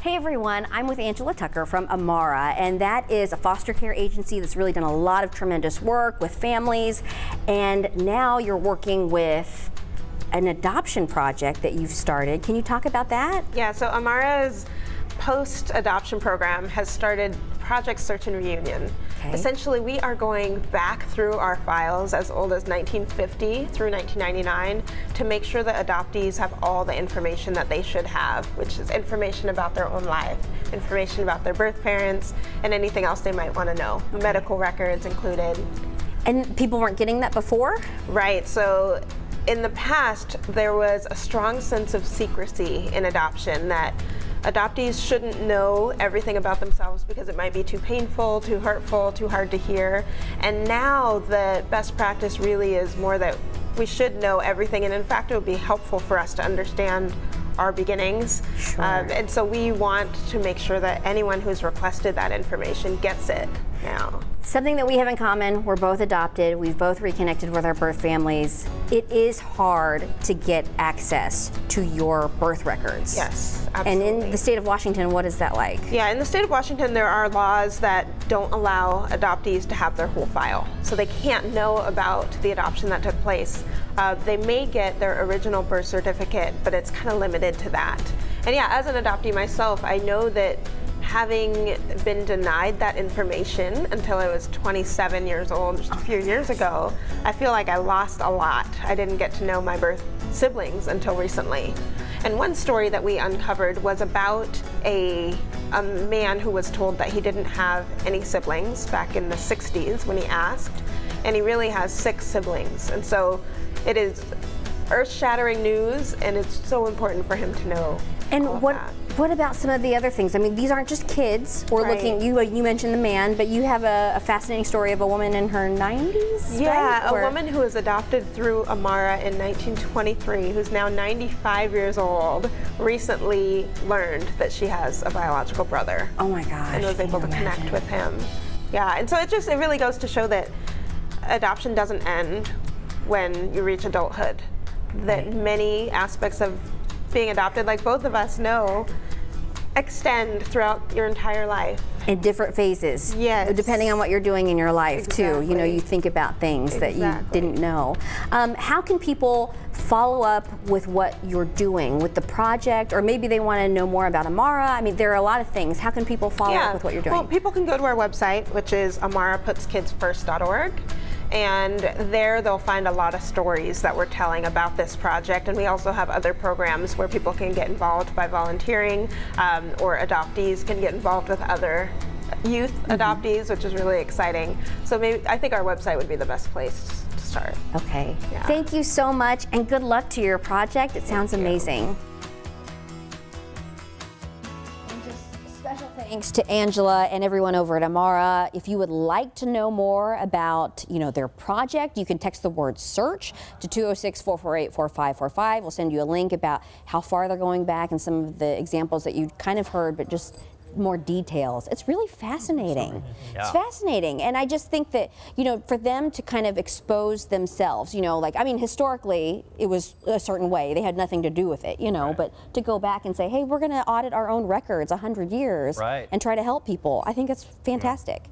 Hey everyone, I'm with Angela Tucker from Amara, and that is a foster care agency that's really done a lot of tremendous work with families, and now you're working with an adoption project that you've started. Can you talk about that? Yeah, so Amara's post-adoption program has started Project Search and Reunion. Okay. Essentially, we are going back through our files as old as 1950 through 1999 to make sure that adoptees have all the information that they should have, which is information about their own life, information about their birth parents, and anything else they might want to know, medical records included. And people weren't getting that before? Right, so in the past, there was a strong sense of secrecy in adoption, that adoptees shouldn't know everything about themselves because it might be too painful, too hurtful, too hard to hear. And now the best practice really is more that we should know everything, and in fact it would be helpful for us to understand our beginnings. Sure. And so we want to make sure that anyone who's requested that information gets it now. Something that we have in common, we're both adopted, we've both reconnected with our birth families. It is hard to get access to your birth records. Yes, absolutely. And in the state of Washington, what is that like? Yeah, in the state of Washington, there are laws that don't allow adoptees to have their whole file. So they can't know about the adoption that took place. They may get their original birth certificate, but it's kind of limited to that. And yeah, as an adoptee myself, I know that having been denied that information until I was 27 years old, just a few years ago, I feel like I lost a lot. I didn't get to know my birth siblings until recently. And one story that we uncovered was about a man who was told that he didn't have any siblings back in the 60s when he asked, and he really has 6 siblings. And so it is earth-shattering news, and it's so important for him to know. And what about some of the other things? I mean, these aren't just kids. We're Right. looking, you mentioned the man, but you have a fascinating story of a woman in her 90s, Yeah, right? a woman who was adopted through Amara in 1923, who's now 95 years old, recently learned that she has a biological brother. Oh my gosh. And was able to connect with him. Yeah, and so it really goes to show that adoption doesn't end when you reach adulthood. That many aspects of being adopted, like both of us know, extend throughout your entire life. In different phases. Yes. Depending on what you're doing in your life too. You know, Exactly. you think about things that you didn't know. How can people follow up with what you're doing with the project, or maybe they want to know more about Amara? I mean, there are a lot of things. How can people follow up with what you're doing? Well, people can go to our website, which is amaraputs-kids-first.org. And there they'll find a lot of stories that we're telling about this project. And we also have other programs where people can get involved by volunteering, or adoptees can get involved with other youth adoptees, which is really exciting. So I think our website would be the best place to start. Okay. Yeah. Thank you so much, and good luck to your project. It sounds amazing. Special thanks to Angela and everyone over at Amara. If you would like to know more about, their project, you can text the word search to 206-448-4545. We'll send you a link about how far they're going back and some of the examples that you kind of heard, but just more details. It's really fascinating. Yeah. It's fascinating. And I just think that, for them to kind of expose themselves, historically it was a certain way. They had nothing to do with it, but to go back and say, hey, we're going to audit our own records 100 years Right. and try to help people. I think it's fantastic.